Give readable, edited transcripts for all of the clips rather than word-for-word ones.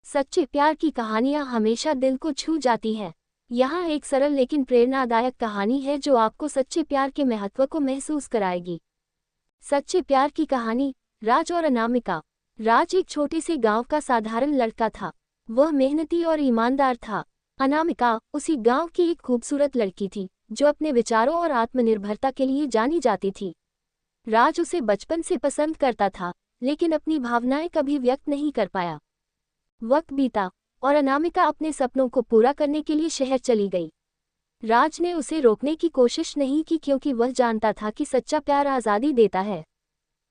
सच्चे प्यार की कहानियां हमेशा दिल को छू जाती हैं। यहाँ एक सरल लेकिन प्रेरणादायक कहानी है जो आपको सच्चे प्यार के महत्व को महसूस कराएगी। सच्चे प्यार की कहानी, राज और अनामिका। राज एक छोटे से गांव का साधारण लड़का था। वह मेहनती और ईमानदार था। अनामिका उसी गांव की एक खूबसूरत लड़की थी जो अपने विचारों और आत्मनिर्भरता के लिए जानी जाती थी। राज उसे बचपन से पसंद करता था, लेकिन अपनी भावनाएं कभी व्यक्त नहीं कर पाया। वक्त बीता और अनामिका अपने सपनों को पूरा करने के लिए शहर चली गई। राज ने उसे रोकने की कोशिश नहीं की क्योंकि वह जानता था कि सच्चा प्यार आज़ादी देता है।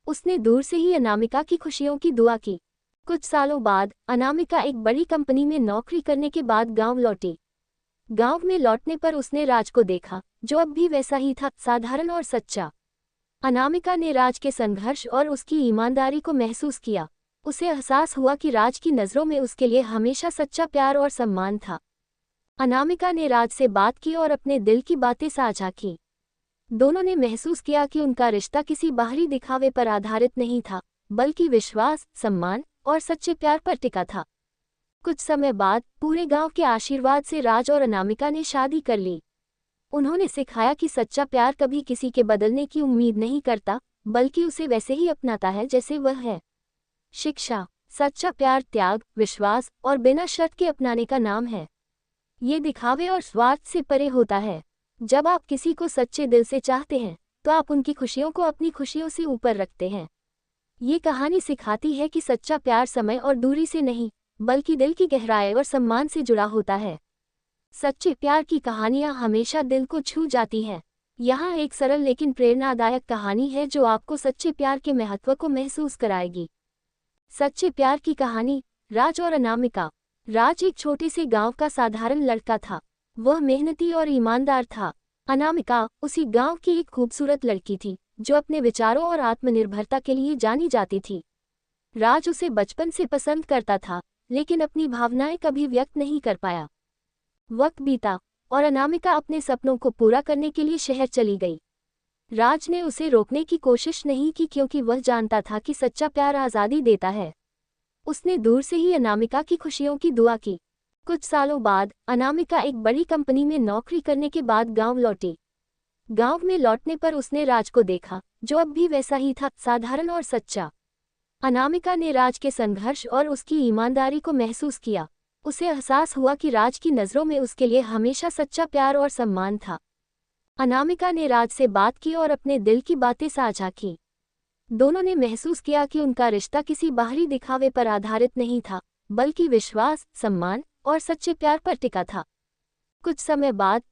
उसने दूर से ही अनामिका की खुशियों की दुआ की। कुछ सालों बाद अनामिका एक बड़ी कंपनी में नौकरी करने के बाद गांव लौटी। गांव में लौटने पर उसने राज को देखा, जो अब भी वैसा ही था, साधारण और सच्चा। अनामिका ने राज के संघर्ष और उसकी ईमानदारी को महसूस किया। उसे एहसास हुआ कि राज की नज़रों में उसके लिए हमेशा सच्चा प्यार और सम्मान था। अनामिका ने राज से बात की और अपने दिल की बातें साझा की। दोनों ने महसूस किया कि उनका रिश्ता किसी बाहरी दिखावे पर आधारित नहीं था, बल्कि विश्वास, सम्मान और सच्चे प्यार पर टिका था। कुछ समय बाद पूरे गांव के आशीर्वाद से राज और अनामिका ने शादी कर ली। उन्होंने सिखाया कि सच्चा प्यार कभी किसी के बदलने की उम्मीद नहीं करता, बल्कि उसे वैसे ही अपनाता है जैसे वह है। शिक्षा, सच्चा प्यार त्याग, विश्वास और बिना शर्त के अपनाने का नाम है। ये दिखावे और स्वार्थ से परे होता है। जब आप किसी को सच्चे दिल से चाहते हैं, तो आप उनकी खुशियों को अपनी खुशियों से ऊपर रखते हैं। ये कहानी सिखाती है कि सच्चा प्यार समय और दूरी से नहीं, बल्कि दिल की गहराई और सम्मान से जुड़ा होता है। सच्चे प्यार की कहानियां हमेशा दिल को छू जाती हैं। यहाँ एक सरल लेकिन प्रेरणादायक कहानी है जो आपको सच्चे प्यार के महत्व को महसूस कराएगी। सच्चे प्यार की कहानी, राज और अनामिका। राज एक छोटे से गांव का साधारण लड़का था। वह मेहनती और ईमानदार था। अनामिका उसी गांव की एक खूबसूरत लड़की थी जो अपने विचारों और आत्मनिर्भरता के लिए जानी जाती थी। राज उसे बचपन से पसंद करता था, लेकिन अपनी भावनाएं कभी व्यक्त नहीं कर पाया। वक्त बीता और अनामिका अपने सपनों को पूरा करने के लिए शहर चली गई। राज ने उसे रोकने की कोशिश नहीं की क्योंकि वह जानता था कि सच्चा प्यार आज़ादी देता है। उसने दूर से ही अनामिका की खुशियों की दुआ की। कुछ सालों बाद अनामिका एक बड़ी कंपनी में नौकरी करने के बाद गांव लौटी। गांव में लौटने पर उसने राज को देखा, जो अब भी वैसा ही था, साधारण और सच्चा। अनामिका ने राज के संघर्ष और उसकी ईमानदारी को महसूस किया। उसे एहसास हुआ कि राज की नज़रों में उसके लिए हमेशा सच्चा प्यार और सम्मान था। अनामिका ने राज से बात की और अपने दिल की बातें साझा की। दोनों ने महसूस किया कि उनका रिश्ता किसी बाहरी दिखावे पर आधारित नहीं था, बल्कि विश्वास, सम्मान और सच्चे प्यार पर टिका था। कुछ समय बाद